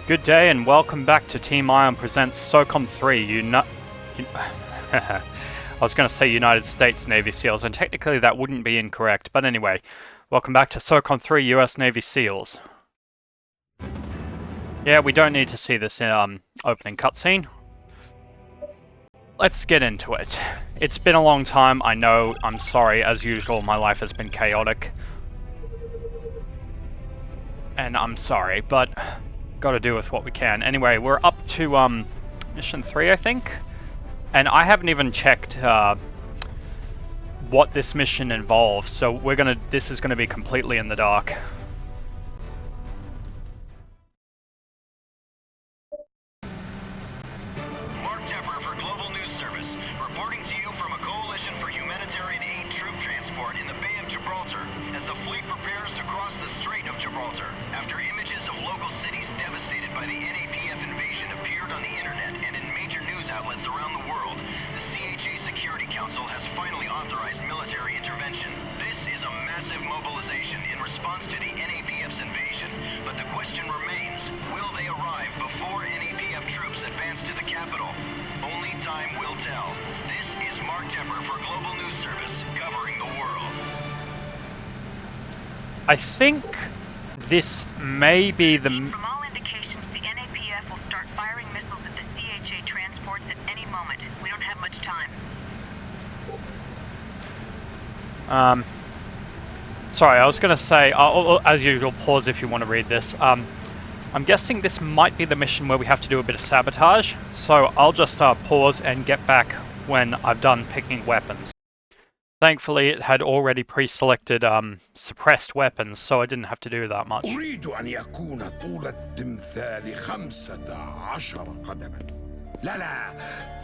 Good day and welcome back to Team Ion presents SOCOM 3 I was going to say United States Navy SEALs, and technically that wouldn't be incorrect, but anyway, welcome back to SOCOM 3 US Navy SEAls. Yeah, we don't need to see this opening cutscene. Let's get into it. It's been a long time, I know, I'm sorry, as usual my life has been chaotic. And I'm sorry, but gotta do with what we can. Anyway, we're up to mission 3, I think, and I haven't even checked what this mission involves, so this is gonna be completely in the dark. For Global News Service, reporting to you from a coalition for humanitarian aid troop transport in the Bay of Gibraltar as the fleet prepares to cross the Strait of Gibraltar. After images of local cities devastated by the NAPF invasion appeared on the internet and in major news outlets around the world, the CHA Security Council has finally authorized military intervention. This is a massive mobilization in response to the NAPF's invasion, but the question remains, will they arrive before NAPF troops advance to the capital? Only time will tell. This is Mark Tepper for Global News Service, covering the world. I think this may be the... From all indications, the NAPF will start firing missiles at the CHA transports at any moment. We don't have much time. Sorry, I was going to say, as usual, pause if you want to read this. I'm guessing this might be the mission where we have to do a bit of sabotage, so I'll just pause and get back when I've done picking weapons. Thankfully, it had already pre-selected suppressed weapons, so I didn't have to do that much. أريد أن يكون طول التمثال 15 قدما. لا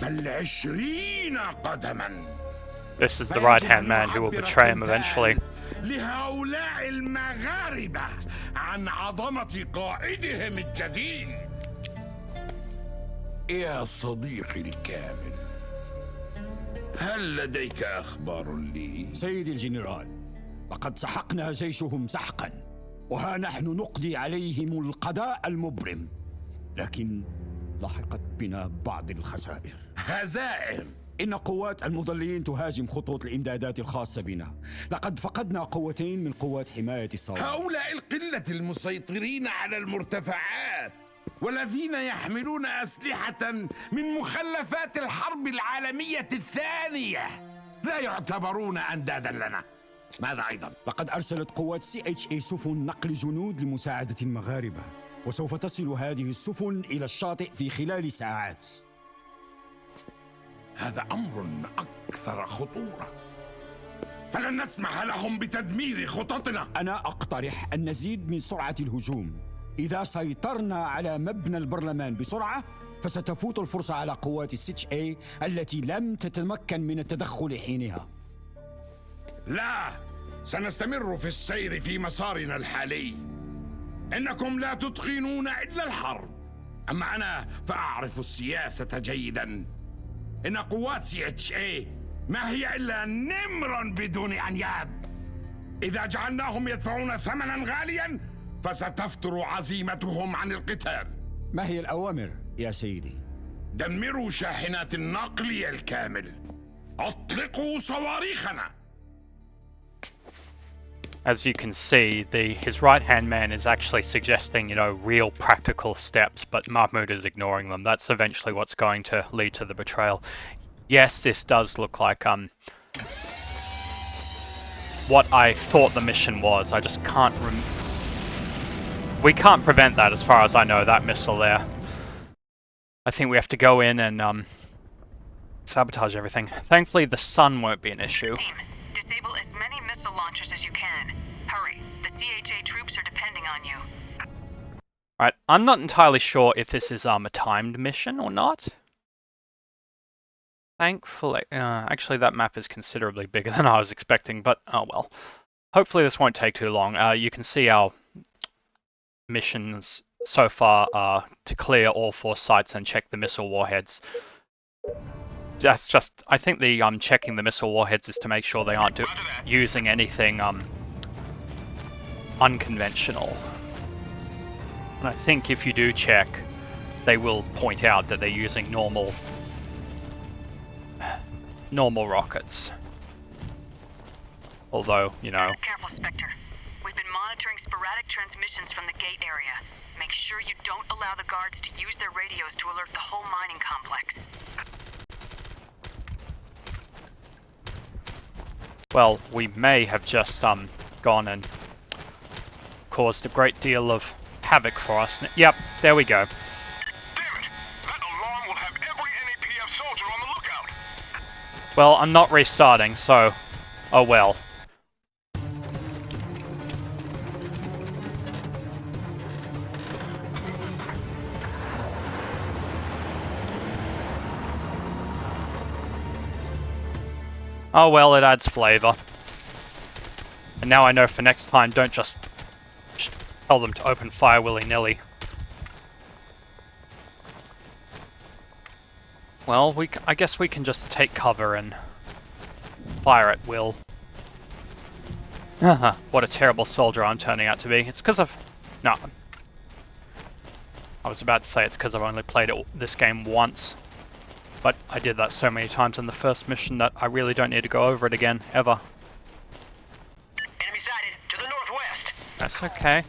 بل 20 قدما. This is the right-hand man who will betray him eventually. لهؤلاء المغاربة عن عظمة قائدهم الجديد. يا صديقي الكامل، هل لديك أخبار لي؟ سيدي الجنرال، لقد سحقنا جيشهم سحقا، وها نحن نقضي عليهم القضاء المبرم، لكن لحقت بنا بعض الخسائر. هزائم؟ إن قوات المظليين تهاجم خطوط الإمدادات الخاصة بنا. لقد فقدنا قوتين من قوات حماية الصوارم. هؤلاء القلة المسيطرين على المرتفعات والذين يحملون أسلحة من مخلفات الحرب العالمية الثانية لا يعتبرون أندادا لنا. ماذا أيضا؟ لقد أرسلت قوات CHA سفن نقل جنود لمساعدة المغاربة، وسوف تصل هذه السفن إلى الشاطئ في خلال ساعات. هذا أمر أكثر خطورة، فلن نسمح لهم بتدمير خططنا. أنا أقترح أن نزيد من سرعة الهجوم. إذا سيطرنا على مبنى البرلمان بسرعة، فستفوت الفرصة على قوات CHA التي لم تتمكن من التدخل حينها. لا، سنستمر في السير في مسارنا الحالي. إنكم لا تتقنون إلا الحرب، أما أنا فأعرف السياسة جيداً. إن قوات CHA ما هي إلا نمر بدون أنياب. إذا جعلناهم يدفعون ثمناً غالياً فستفتر عزيمتهم عن القتال. ما هي الأوامر يا سيدي؟ دمروا شاحنات النقل يا الكامل. أطلقوا صواريخنا. As you can see, his right-hand man is actually suggesting, real practical steps, but Mahmood is ignoring them. That's eventually what's going to lead to the betrayal. Yes, this does look like what I thought the mission was. I just can't we can't prevent that as far as I know, that missile there. I think we have to go in and sabotage everything. Thankfully the sun won't be an issue. Team, disable as many missile launchers as you can. Hurry, the CHA troops are depending on you. Right, I'm not entirely sure if this is a timed mission or not. Thankfully, actually that map is considerably bigger than I was expecting, but oh well. Hopefully this won't take too long. You can see our missions so far are to clear all 4 sites and check the missile warheads. That's just, I think the checking the missile warheads is to make sure they aren't using anything unconventional. And I think if you do check, they will point out that they're using normal rockets. Although, you know... Careful, Spectre. We've been monitoring sporadic transmissions from the gate area. Make sure you don't allow the guards to use their radios to alert the whole mining complex. Well, we may have just gone and caused a great deal of havoc for us. Yep, there we go. Damn it! That alarm will have every NAPF soldier on the lookout! Well, I'm not restarting, so... oh well. Oh well, it adds flavor. And now I know for next time, don't just tell them to open fire willy-nilly. Well, I guess we can just take cover and fire at will. What a terrible soldier I'm turning out to be. It's because of... no. I was about to say it's because I've only played this game once. But I did that so many times in the first mission that I really don't need to go over it again, ever. Enemy sighted to the northwest. That's okay.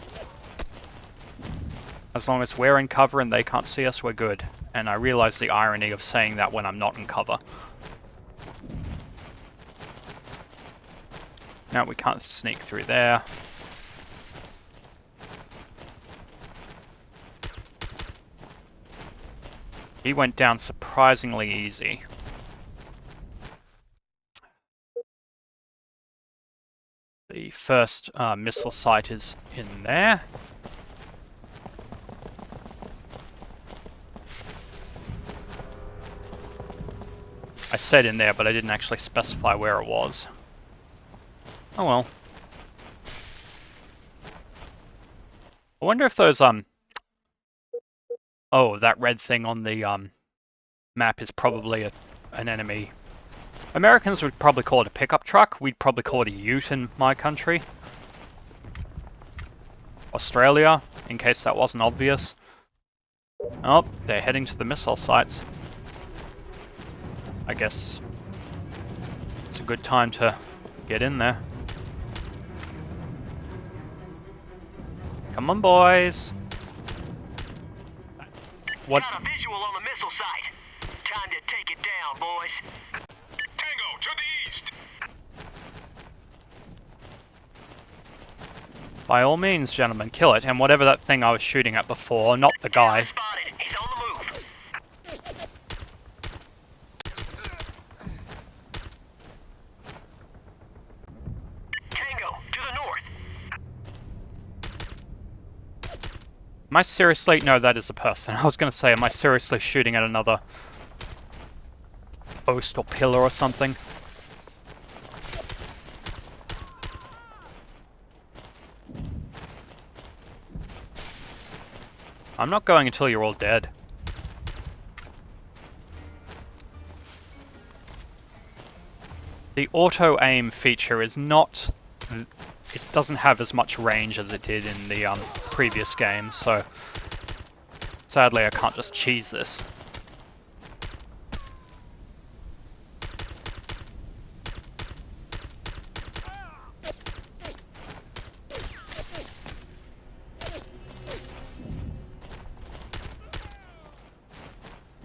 As long as we're in cover and they can't see us, we're good. And I realize the irony of saying that when I'm not in cover. Now we can't sneak through there. He went down surprisingly easy. The first missile site is in there. I said in there, but I didn't actually specify where it was. Oh well. I wonder if those oh, that red thing on the map is probably an enemy. Americans would probably call it a pickup truck. We'd probably call it a ute in my country. Australia, in case that wasn't obvious. Oh, they're heading to the missile sites. I guess it's a good time to get in there. Come on, boys. What? Got a visual on the missile site. Time to take it down, boys. Tango to the east. By all means, gentlemen, kill it. And whatever that thing I was shooting at before, not the guy. Spotted. He's on the move. Tango to the north. Am I seriously? No, that is a person. I was going to say, am I seriously shooting at another post or pillar or something? I'm not going until you're all dead. The auto-aim feature is not... it doesn't have as much range as it did in the previous game, so... sadly I can't just cheese this.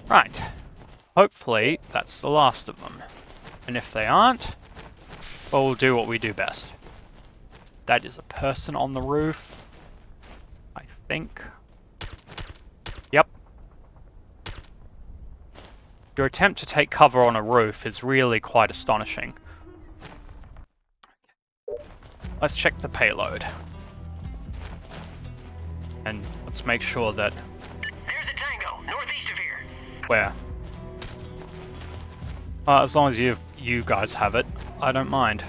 Right. Hopefully that's the last of them. And if they aren't, well, we'll do what we do best. That is a person on the roof, I think. Yep. Your attempt to take cover on a roof is really quite astonishing. Let's check the payload. And let's make sure that... There's a Tango, northeast of here. where? As long as you guys have it, I don't mind.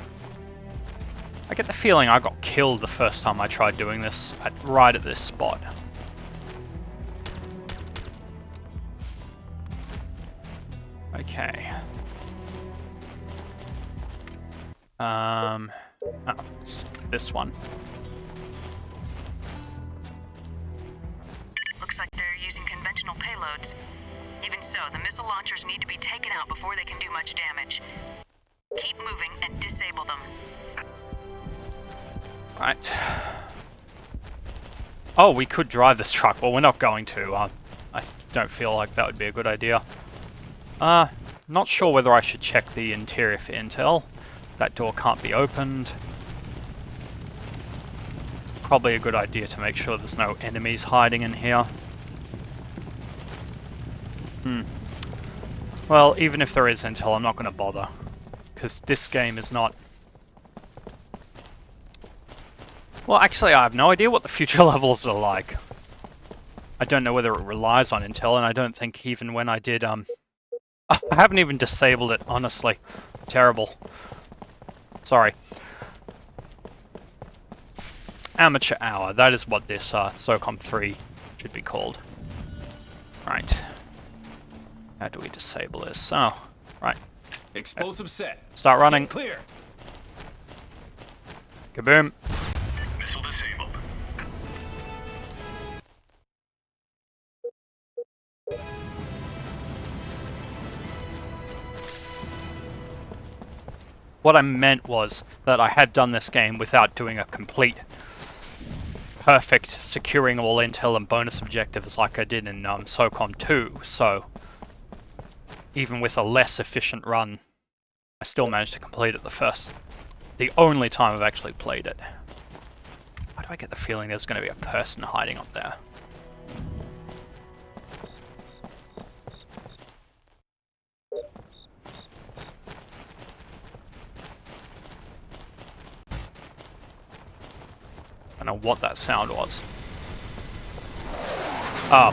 I get the feeling I got killed the first time I tried doing this, right at this spot. Okay. Oh, it's this one. conventional payloads. Even so, the missile launchers need to be taken out before they can do much damage. Keep moving and disable them. Right. Oh, we could drive this truck. Well, we're not going to. I don't feel like that would be a good idea. Not sure whether I should check the interior for intel. That door can't be opened. Probably a good idea to make sure there's no enemies hiding in here. Well, even if there is intel, I'm not going to bother. Because this game is not... Well, actually, I have no idea what the future levels are like. I don't know whether it relies on intel, and I don't think even when I did, I haven't even disabled it, honestly. Terrible. Sorry. Amateur hour, that is what this SOCOM 3 should be called. Right. How do we disable this? Oh, right. Explosive set. Start running. Clear. Kaboom. Missile disabled. What I meant was that I had done this game without doing a complete, perfect securing all intel and bonus objectives like I did in SOCOM 2, so even with a less efficient run, I still managed to complete it the only time I've actually played it. Why do I get the feeling there's going to be a person hiding up there? I don't know what that sound was. Oh.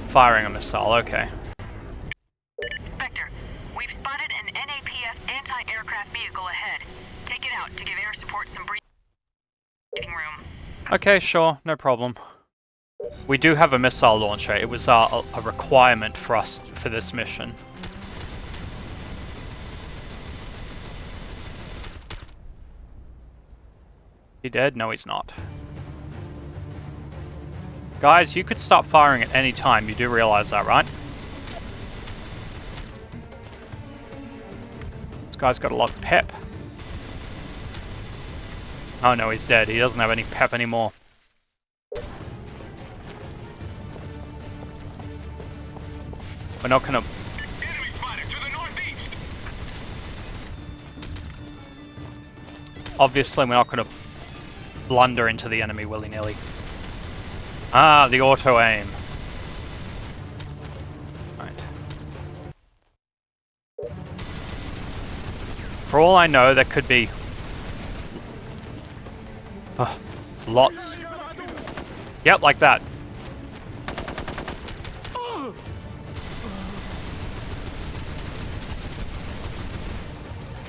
Firing a missile, okay. Spectre, we've spotted an NAPF anti-aircraft vehicle ahead. Take it out to give air support some breathing room. Okay, sure, no problem. We do have a missile launcher. It was a requirement for us for this mission. He dead? No, he's not. Guys, you could stop firing at any time. You do realize that, right? This guy's got a lot of pep. Oh no, he's dead. He doesn't have any pep anymore. We're not gonna... Enemy spotted to the northeast. Obviously, we're not gonna blunder into the enemy willy-nilly. Ah, the auto-aim. Right. For all I know, there could be... lots. Yep, like that.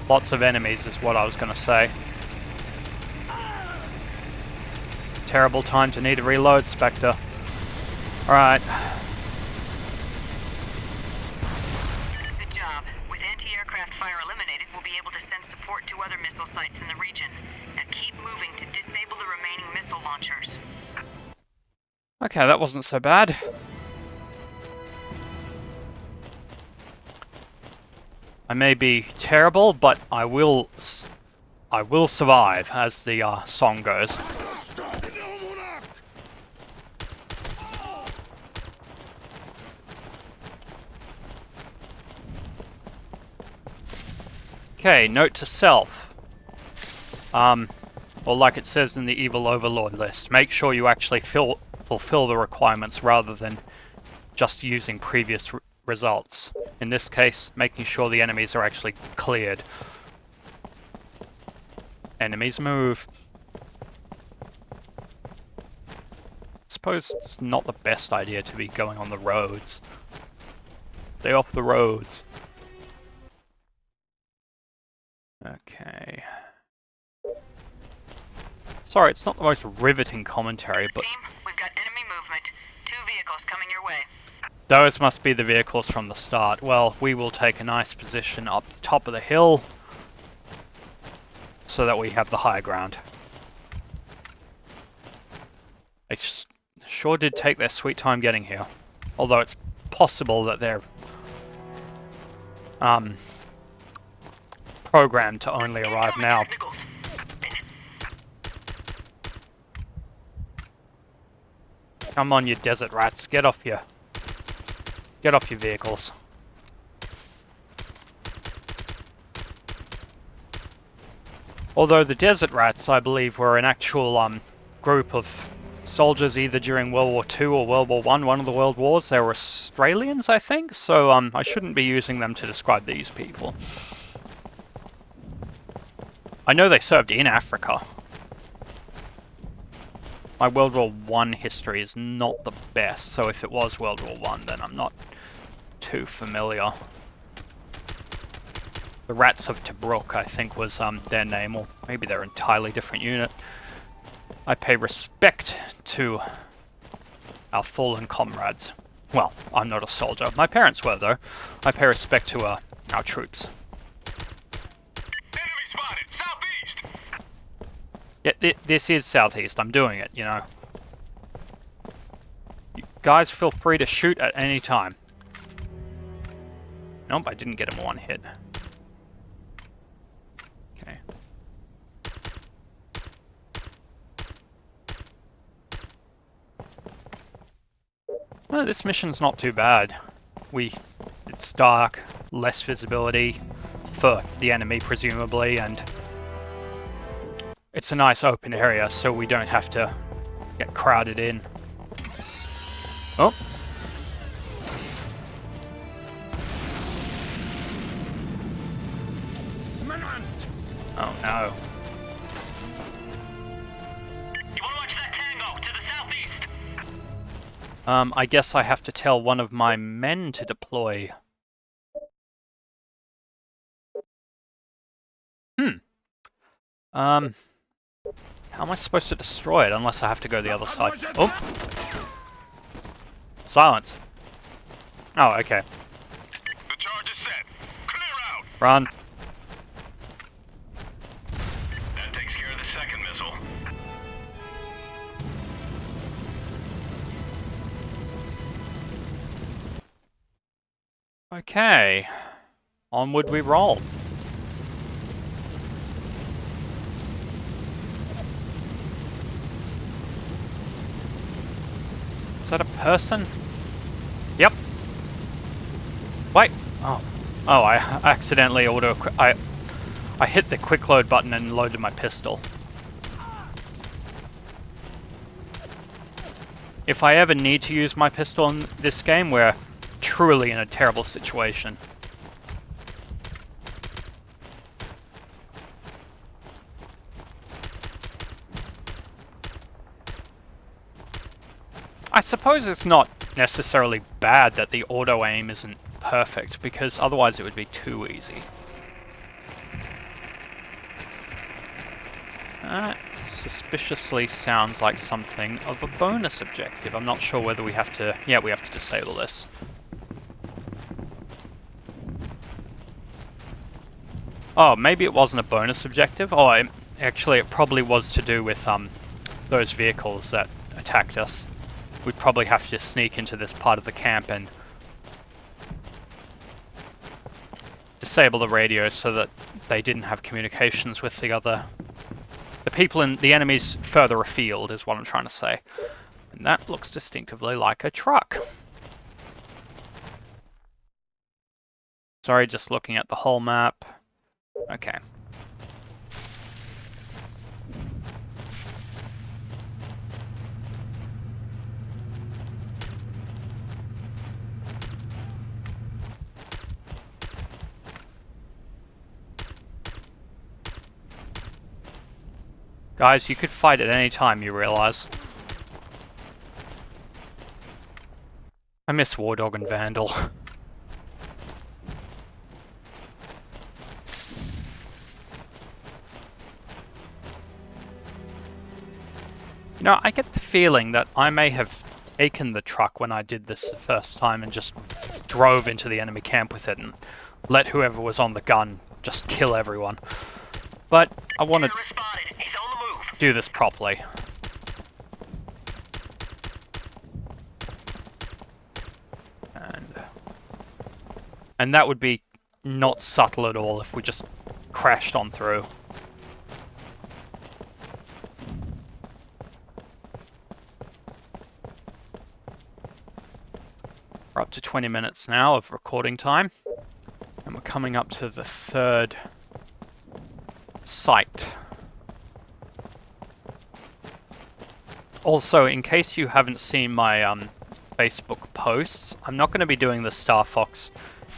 Lots of enemies is what I was going to say. Terrible time to need a reload, Spectre. Alright. Good job. With anti-aircraft fire eliminated, we'll be able to send support to other missile sites in the region. Now keep moving to disable the remaining missile launchers. Okay, that wasn't so bad. I may be terrible, but I will survive, as the song goes. Okay, note to self. Well, like it says in the Evil Overlord list, make sure you actually fulfill the requirements rather than just using previous results. In this case, making sure the enemies are actually cleared. Enemies move. Suppose it's not the best idea to be going on the roads. Stay off the roads. Okay. Sorry, it's not the most riveting commentary, but... Team, we've got enemy movement. 2 vehicles coming your way. Those must be the vehicles from the start. Well, we will take a nice position up the top of the hill so that we have the high ground. They sure did take their sweet time getting here. Although it's possible that they're programmed to only arrive now. Come on, you desert rats, get off your vehicles. Although the desert rats, I believe, were an actual group of soldiers either during World War II or World War I, one of the world wars. They were Australians, I think, so I shouldn't be using them to describe these people. I know they served in Africa. My World War I history is not the best, so if it was World War I, then I'm not too familiar. The Rats of Tobruk, I think, was their name, or maybe they're an entirely different unit. I pay respect to our fallen comrades. Well, I'm not a soldier. My parents were, though. I pay respect to our troops. Enemy spotted, southeast! Yeah, this is southeast. I'm doing it, you know. You guys feel free to shoot at any time. Nope, I didn't get him one hit. Okay. Well, this mission's not too bad. It's dark, less visibility for the enemy, presumably, and it's a nice open area, so we don't have to get crowded in. Oh. Oh no. You wanna watch that tango to the southeast? I guess I have to tell one of my men to deploy. How am I supposed to destroy it unless I have to go the other side? Oh! Silence. Oh, okay. The charge is set. Clear out! Run. That takes care of the second missile. Okay. Onward we roll. Is that a person? Yep. Wait. Oh. Oh, I accidentally I hit the quick load button and loaded my pistol. If I ever need to use my pistol in this game, we're truly in a terrible situation. I suppose it's not necessarily bad that the auto aim isn't perfect, because otherwise it would be too easy. That suspiciously sounds like something of a bonus objective. I'm not sure whether we have to... Yeah, we have to disable this. Oh, maybe it wasn't a bonus objective? Oh, actually it probably was to do with those vehicles that attacked us. We'd probably have to sneak into this part of the camp and disable the radios so that they didn't have communications with the people in the enemies further afield, is what I'm trying to say. And that looks distinctively like a truck. Sorry, just looking at the whole map. Okay. Guys, you could fight at any time, you realize. I miss War Dog and Vandal. You know, I get the feeling that I may have taken the truck when I did this the first time and just drove into the enemy camp with it and let whoever was on the gun just kill everyone. But I want to do this properly. And that would be not subtle at all if we just crashed on through. We're up to 20 minutes now of recording time. And we're coming up to the third site. Also, in case you haven't seen my Facebook posts, I'm not going to be doing the Star Fox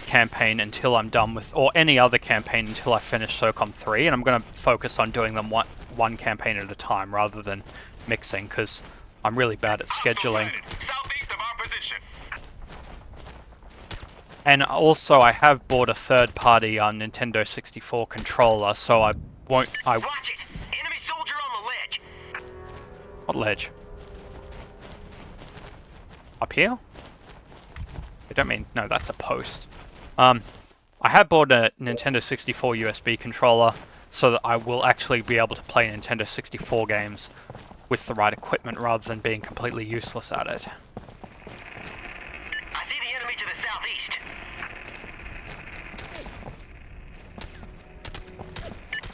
campaign until I'm done with, or any other campaign until I finish SOCOM 3, and I'm going to focus on doing them one campaign at a time rather than mixing, because I'm really bad at scheduling. Southeast of our position. And also, I have bought a third-party Nintendo 64 controller, so I won't... Watch it! Enemy soldier on the ledge! What ledge? Up here? I don't mean... No, that's a post. I have bought a Nintendo 64 USB controller, so that I will actually be able to play Nintendo 64 games with the right equipment rather than being completely useless at it. I see the enemy to the southeast.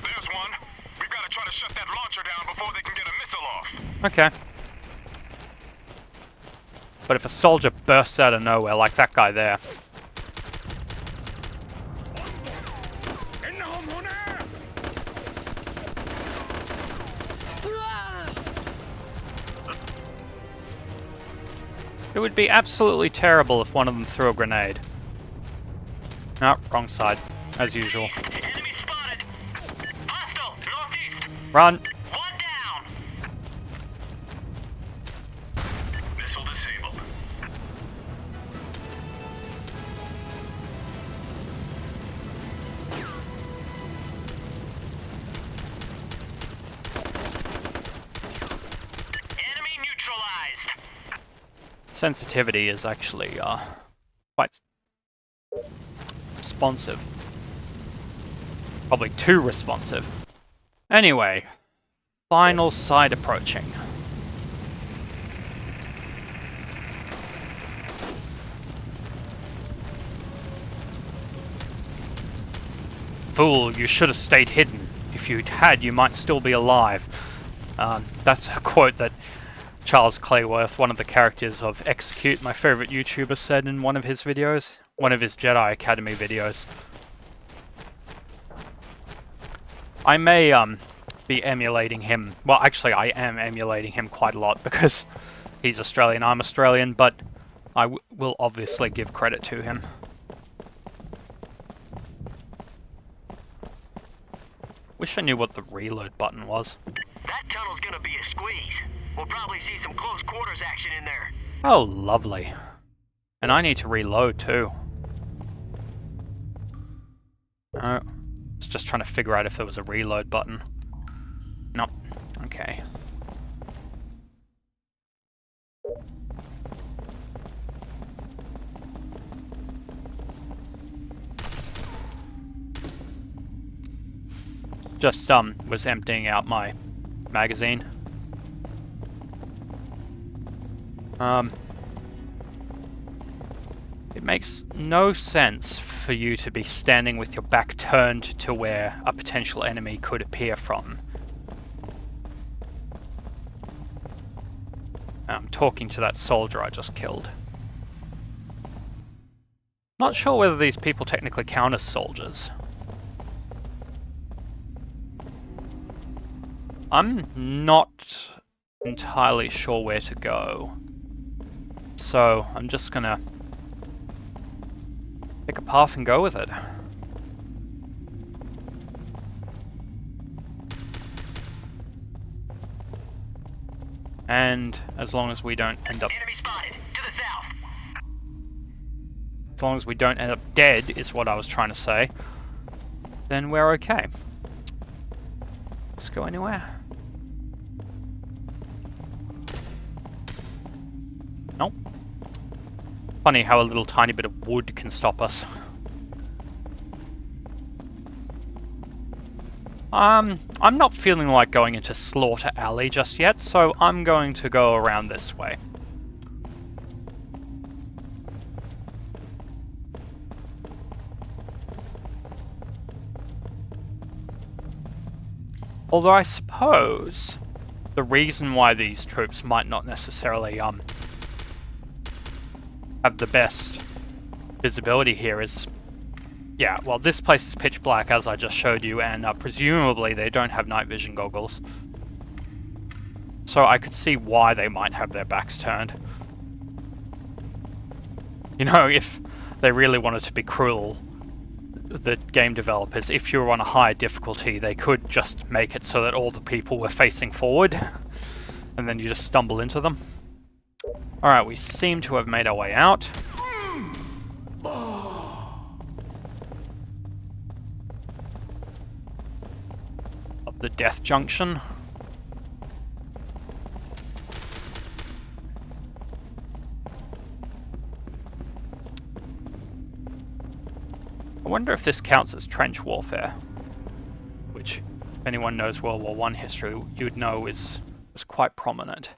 There's one. We've got to try to shut that launcher down before they can get a missile off. Okay. But if a soldier bursts out of nowhere, like that guy there... It would be absolutely terrible if one of them threw a grenade. No, wrong side, as usual. Enemy spotted. Hostile, northeast. Run! One down. Missile disabled. Enemy neutralized. Sensitivity is actually quite responsive. Probably too responsive. Anyway, final site approaching. Fool, you should have stayed hidden. If you'd had, you might still be alive. That's a quote that Charles Clayworth, one of the characters of Execute, my favorite YouTuber, said in one of his videos. One of his Jedi Academy videos. I may be emulating him. Well, actually, I am emulating him quite a lot because he's Australian, I'm Australian, but I will obviously give credit to him. Wish I knew what the reload button was. That tunnel's gonna be a squeeze. We'll probably see some close quarters action in there. Oh, lovely. And I need to reload too. No, I was just trying to figure out if there was a reload button. Nope. Okay. Just was emptying out my magazine. It makes no sense for you to be standing with your back turned to where a potential enemy could appear from. I'm talking to that soldier I just killed. Not sure whether these people technically count as soldiers. I'm not entirely sure where to go. So I'm just gonna pick a path and go with it. And as long as we don't end up... Enemy spotted to the south. As long as we don't end up dead, is what I was trying to say, then we're okay. Let's go anywhere. Nope. Funny how a little tiny bit of wood can stop us. I'm not feeling like going into Slaughter Alley just yet, so I'm going to go around this way. Although I suppose the reason why these troops might not necessarily have the best visibility here is, yeah, well, this place is pitch black as I just showed you, and presumably they don't have night vision goggles. So I could see why they might have their backs turned. You know, if they really wanted to be cruel, the game developers, if you were on a higher difficulty, they could just make it so that all the people were facing forward, and then you just stumble into them. Alright, we seem to have made our way out. Of the death junction. I wonder if this counts as trench warfare, which, if anyone knows World War I history, you would know was quite prominent.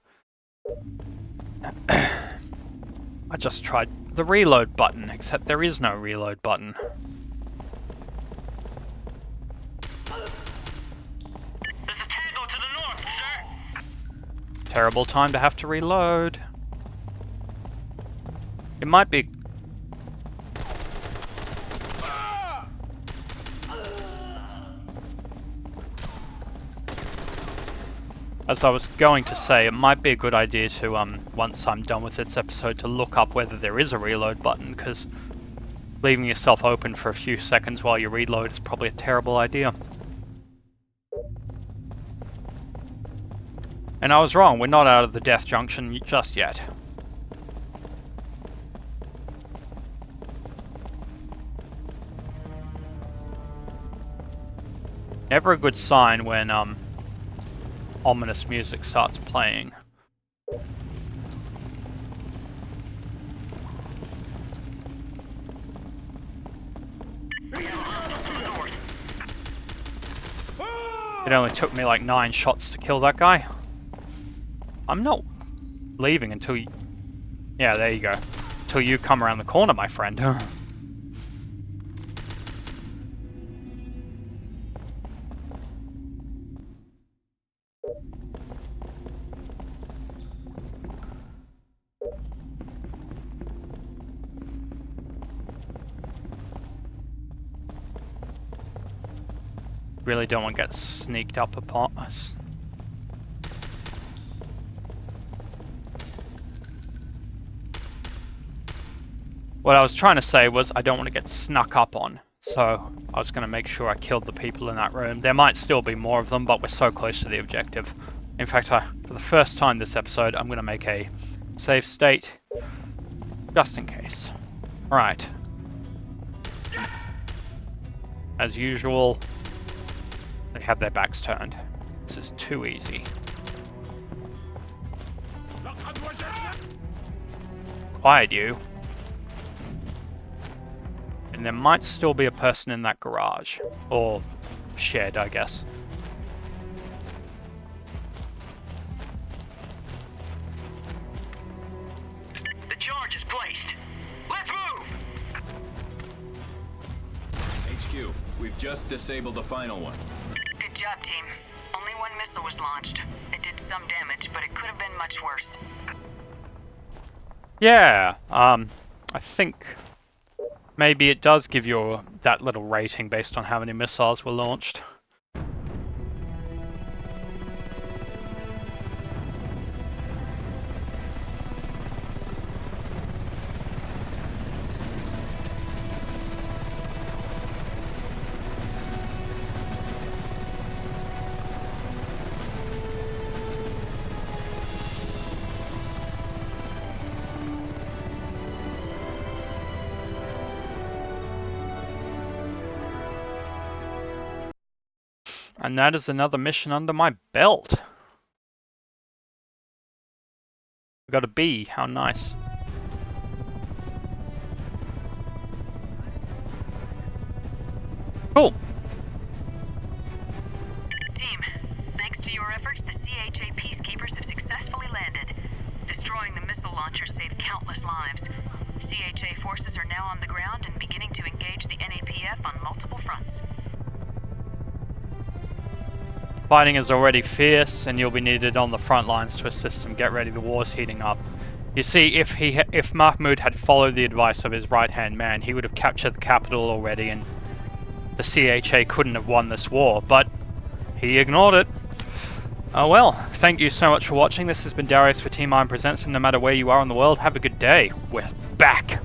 I just tried the reload button, except there is no reload button. There's a tango to the north, sir. Terrible time to have to reload. It might be... As I was going to say, it might be a good idea to, once I'm done with this episode, to look up whether there is a reload button, because leaving yourself open for a few seconds while you reload is probably a terrible idea. And I was wrong, we're not out of the death junction just yet. Never a good sign when, ominous music starts playing. It only took me like 9 shots to kill that guy. I'm not leaving until you... Yeah, there you go. Until you come around the corner, my friend. Really don't want to get sneaked up upon us. What I was trying to say was I don't want to get snuck up on, so I was going to make sure I killed the people in that room. There might still be more of them, but we're so close to the objective. In fact, for the first time this episode, I'm going to make a save state, just in case. Alright. As usual, they have their backs turned. This is too easy. Quiet, you. And there might still be a person in that garage. Or shed, I guess. The charge is placed. Let's move! HQ, we've just disabled the final one. Good job, team. Only one missile was launched. It did some damage, but it could have been much worse. Yeah, I think maybe it does give you that little rating based on how many missiles were launched. And that is another mission under my belt. We got a B, how nice. Cool. Team, thanks to your efforts, the CHA peacekeepers have successfully landed. Destroying the missile launcher saved countless lives. CHA forces are now on the ground and beginning to engage the NAPF on multiple fronts. Fighting is already fierce, and you'll be needed on the front lines to assist them get ready. The war's heating up. You see, if Mahmood had followed the advice of his right-hand man, he would have captured the capital already, and the CHA couldn't have won this war, but he ignored it. Well, thank you so much for watching. This has been Darius for Team Iron Presents, and no matter where you are in the world, have a good day. We're back!